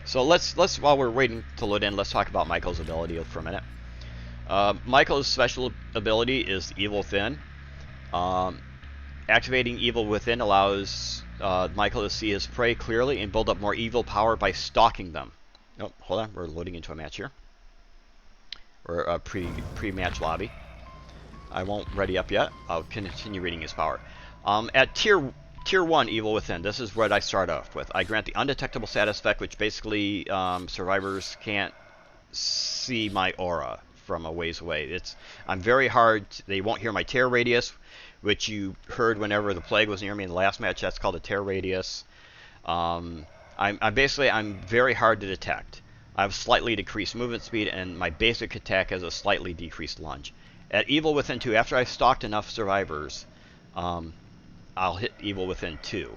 So let's while we're waiting to load in, let's talk about Michael's ability for a minute. Michael's special ability is Evil Within. Activating Evil Within allows Michael to see his prey clearly and build up more evil power by stalking them. Oh, hold on, we're loading into a match here. We're a pre-match lobby. I won't ready up yet. I'll continue reading his power. At tier 1 Evil Within, this is what I start off with. I grant the undetectable status effect, which basically survivors can't see my aura from a ways away. I'm very hard. They won't hear my tear radius, which you heard whenever the plague was near me in the last match. That's called a tear radius. I'm very hard to detect. I have slightly decreased movement speed, and my basic attack has a slightly decreased lunge. At Evil Within 2, after I've stalked enough survivors, I'll hit Evil Within 2.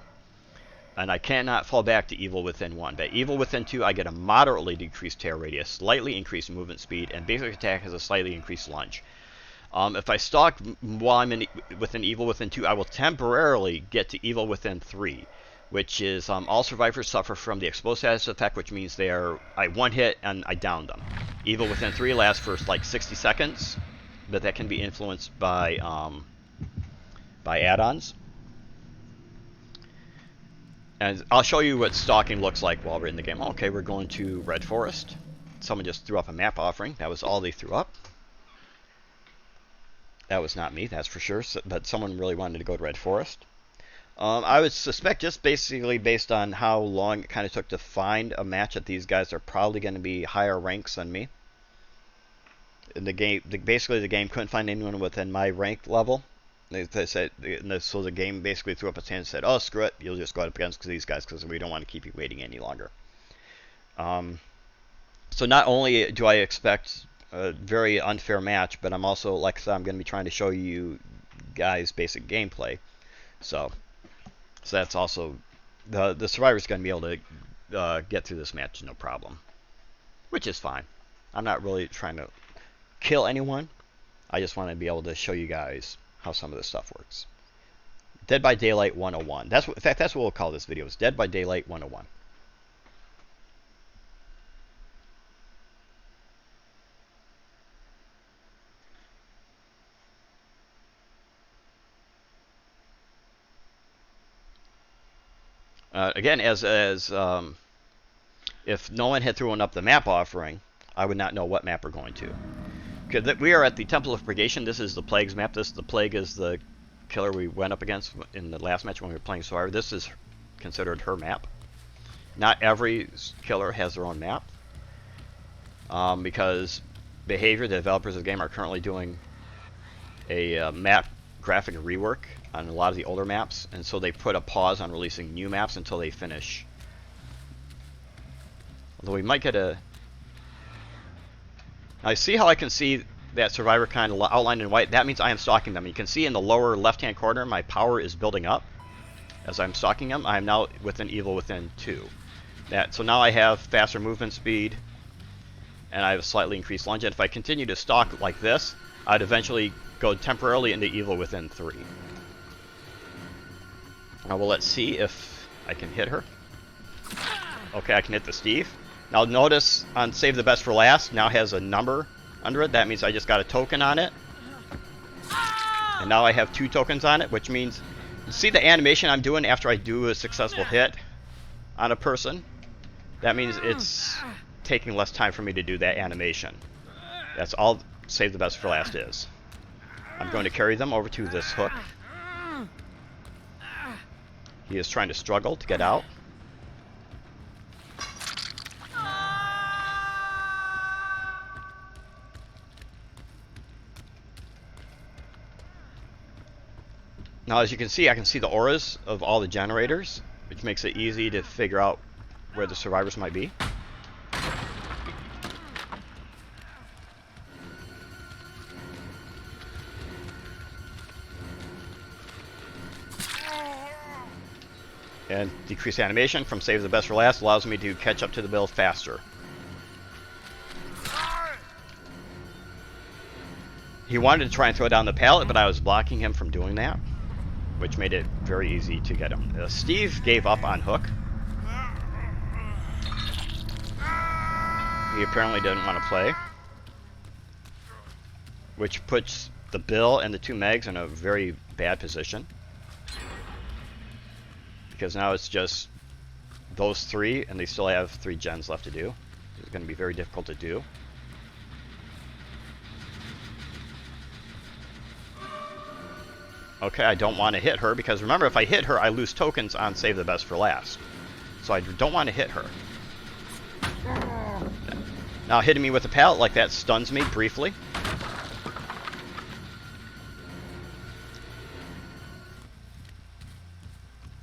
And I cannot fall back to Evil Within 1. But Evil Within 2, I get a moderately decreased tear radius, slightly increased movement speed, and basic attack has a slightly increased lunge. If I stalk while I'm within Evil Within 2, I will temporarily get to Evil Within 3, which is all survivors suffer from the exposed status effect, which means I one hit and I down them. Evil Within 3 lasts for like 60 seconds, but that can be influenced by add-ons. And I'll show you what stalking looks like while we're in the game. Okay, we're going to Red Forest. Someone just threw up a map offering. That was all they threw up. That was not me, that's for sure, but someone really wanted to go to Red Forest. I would suspect, just basically based on how long it kind of took to find a match, that these guys are probably going to be higher ranks than me. In the game, basically the game couldn't find anyone within my rank level. They said, so the game basically threw up its hand and said, "Oh, screw it, you'll just go up against these guys because we don't want to keep you waiting any longer." So not only do I expect a very unfair match, but I'm also, like I said, I'm going to be trying to show you guys basic gameplay. So that's also the survivor's going to be able to get through this match no problem, which is fine. I'm not really trying to kill anyone. I just want to be able to show you guys how some of this stuff works. Dead by Daylight 101. In fact, that's what we'll call this video. It's Dead by Daylight 101. Again, if no one had thrown up the map offering, I would not know what map we're going to. We are at the Temple of Purgation. This is the Plague's map. The Plague is the killer we went up against in the last match when we were playing Survivor. This is considered her map. Not every killer has their own map. Because Behavior, the developers of the game, are currently doing a map graphic rework on a lot of the older maps, and so they put a pause on releasing new maps until they finish. Although we might get a... Now, see how I can see that survivor kind of outlined in white? That means I am stalking them. You can see in the lower left-hand corner, my power is building up. As I'm stalking them, I am now within Evil Within 2. So now I have faster movement speed, and I have a slightly increased lunge. And if I continue to stalk like this, I'd eventually go temporarily into evil within 3. Now, well, let's see if I can hit her. Okay, I can hit the Steve. Now notice on Save the Best for Last now has a number under it. That means I just got a token on it. And now I have 2 tokens on it, which means, see the animation I'm doing after I do a successful hit on a person? That means it's taking less time for me to do that animation. That's all Save the Best for Last is. I'm going to carry them over to this hook. He is trying to struggle to get out. Now, as you can see, I can see the auras of all the generators, which makes it easy to figure out where the survivors might be. And decreased animation from Save the Best for Last allows me to catch up to the build faster. He wanted to try and throw down the pallet, but I was blocking him from doing that, which made it very easy to get him. Steve gave up on Hook. He apparently didn't want to play, which puts the Bill and the 2 Megs in a very bad position, because now it's just those 3, and they still have 3 gens left to do. It's going to be very difficult to do. Okay, I don't want to hit her, because remember, if I hit her, I lose tokens on Save the Best for Last. So I don't want to hit her. Now, hitting me with a pallet like that stuns me briefly.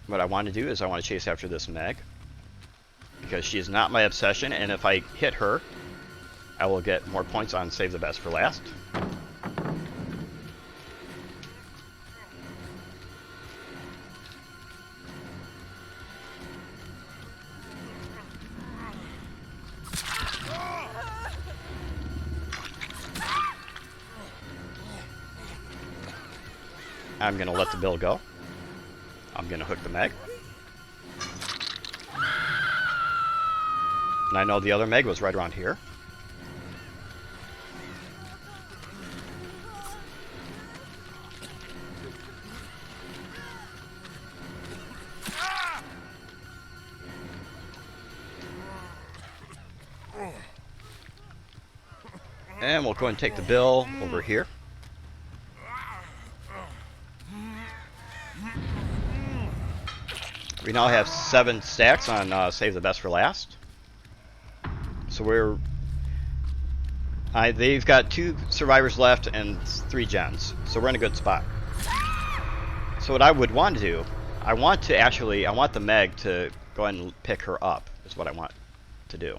What I want to do is I want to chase after this Meg, because she is not my obsession, and if I hit her, I will get more points on Save the Best for Last. I'm going to let the Bill go. I'm going to hook the Meg. And I know the other Meg was right around here. And we'll go and take the Bill over here. We now have 7 stacks on Save the Best for Last. So they've got 2 survivors left and 3 gens. So we're in a good spot. So what I would want to do, I want the Meg to go ahead and pick her up, is what I want to do.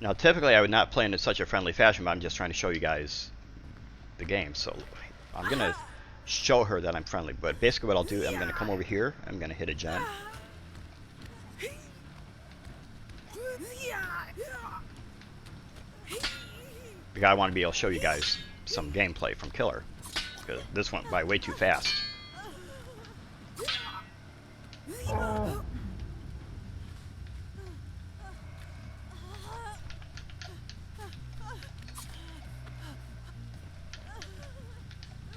Now, typically I would not play in such a friendly fashion, but I'm just trying to show you guys the game. So I'm going to show her that I'm friendly. But basically what I'll do, I'm going to come over here. I'm going to hit a gen. Because I want to be able to show you guys some gameplay from Killer. Because this went by way too fast.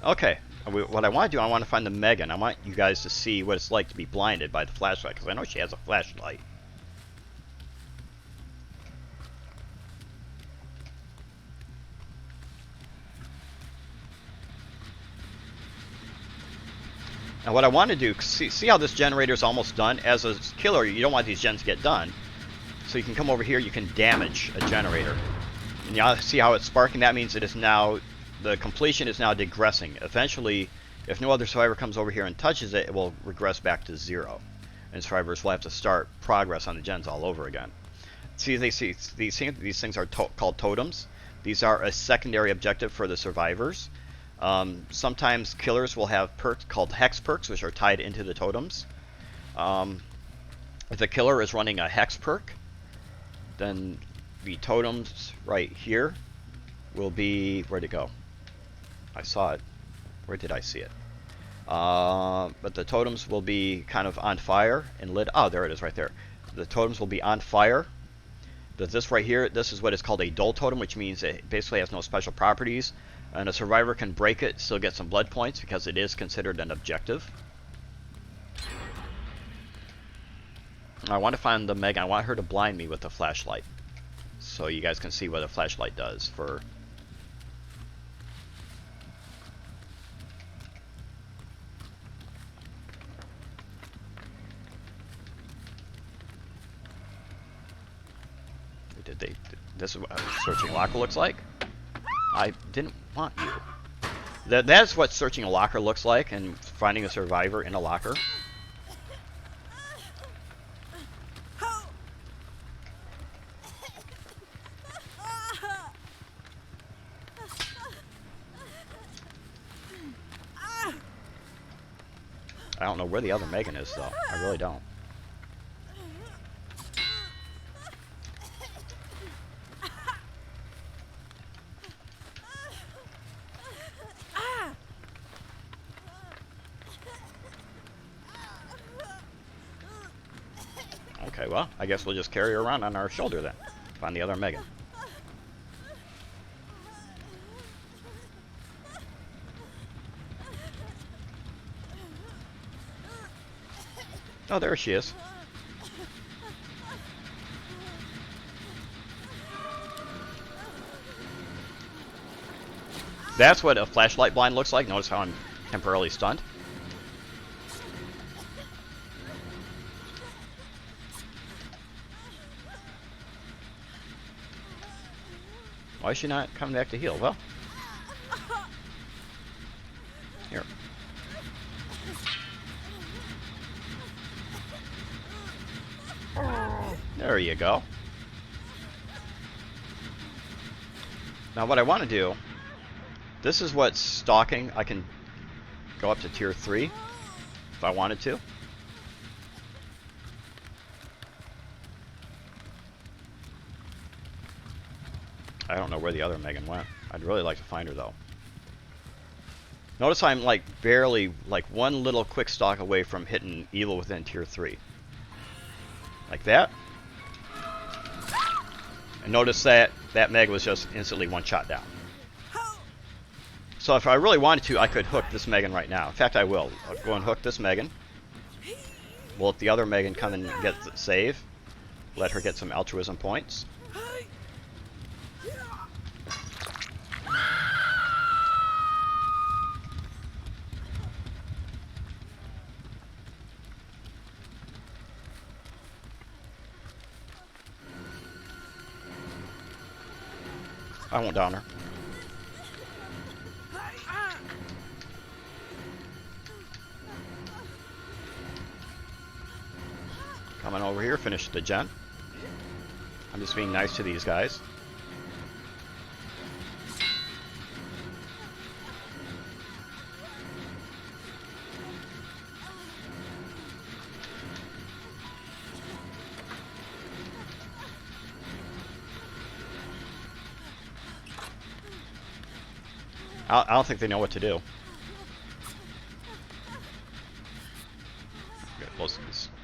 Okay, what I want to do, I want to find the Megan. I want you guys to see what it's like to be blinded by the flashlight, because I know she has a flashlight. Now what I want to do, see how this generator is almost done? As a killer, you don't want these gens to get done. So you can come over here, you can damage a generator. And you see how it's sparking? That means it is now, the completion is now digressing. Eventually, if no other survivor comes over here and touches it, it will regress back to 0. And survivors will have to start progress on the gens all over again. See, these things are called totems. These are a secondary objective for the survivors. Sometimes killers will have perks called hex perks, which are tied into the totems. If the killer is running a hex perk, then the totems right here will be, where'd it go? I saw it. Where did I see it? But the totems will be kind of on fire and lit. Oh, there it is right there. The totems will be on fire. But this right here, this is what is called a dull totem, which means it basically has no special properties. And a survivor can break it, still get some blood points, because it is considered an objective. I want to find the Megan. I want her to blind me with the flashlight, so you guys can see what a flashlight does for... This is what searching a locker looks like. I didn't want you. That's what searching a locker looks like, and finding a survivor in a locker. I don't know where the other Megan is, though. I really don't. Okay, well, I guess we'll just carry her around on our shoulder then. Find the other Megan. Oh, there she is. That's what a flashlight blind looks like. Notice how I'm temporarily stunned. Why is she not coming back to heal? Well, here. There you go. Now what I want to do, this is what stalking, I can go up to tier 3 if I wanted to. I don't know where the other Megan went. I'd really like to find her though. Notice I'm like barely, like one little quick stalk away from hitting evil within tier 3. Like that. And notice that that Meg was just instantly one shot down. So if I really wanted to, I could hook this Megan right now. In fact, I will. I'll go and hook this Megan. We'll let the other Megan come and get the save. Let her get some altruism points. I won't down her. Coming over here, finish the gen. I'm just being nice to these guys. I don't think they know what to do.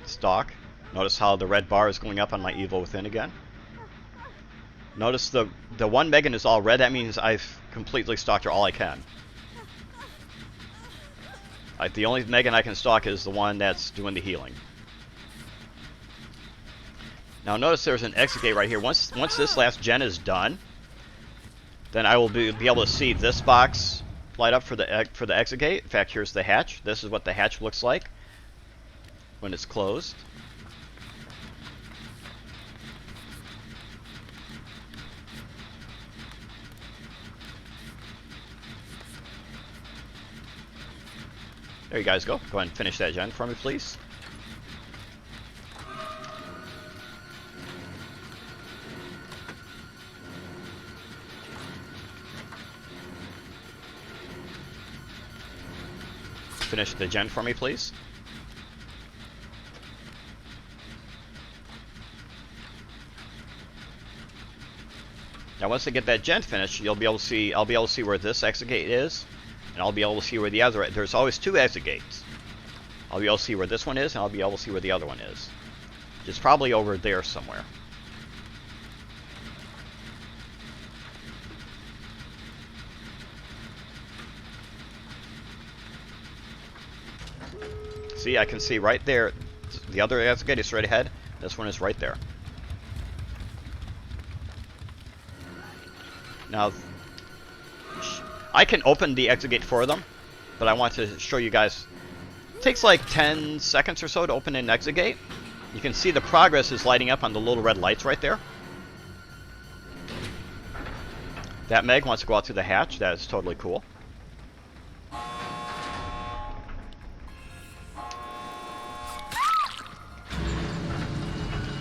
Stalk. Notice how the red bar is going up on my evil within again. Notice the one Megan is all red. That means I've completely stalked her all I can. Like the only Megan I can stalk is the one that's doing the healing. Now notice there's an exit gate right here. Once this last gen is done, then I will be able to see this box light up for the exit gate. In fact, here's the hatch. This is what the hatch looks like when it's closed. There you guys go. Go ahead and finish that gen for me, please. Finish the gen for me, please. Now once I get that gen finished, you'll be able to see, I'll be able to see where this exit gate is, and I'll be able to see where the other, there's always 2 exit gates. I'll be able to see where this one is, and I'll be able to see where the other one is. It's probably over there somewhere. See, I can see right there, the other exit gate is straight ahead, this one is right there. Now, I can open the exit gate for them, but I want to show you guys. It takes like 10 seconds or so to open an exit gate. You can see the progress is lighting up on the little red lights right there. That Meg wants to go out through the hatch. That is totally cool.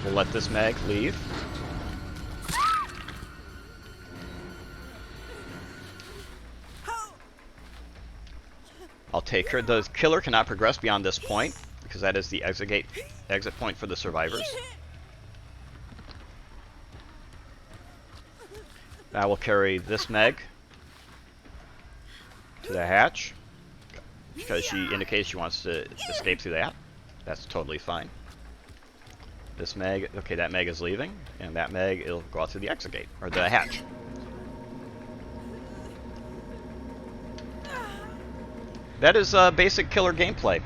We'll let this Meg leave. I'll take her. The killer cannot progress beyond this point, because that is the exit point for the survivors. Now we'll carry this Meg to the hatch, because she indicates she wants to escape through that. That's totally fine. This Meg, okay, that Meg is leaving, and that Meg, it'll go out through the exit gate, or the hatch. That is basic killer gameplay.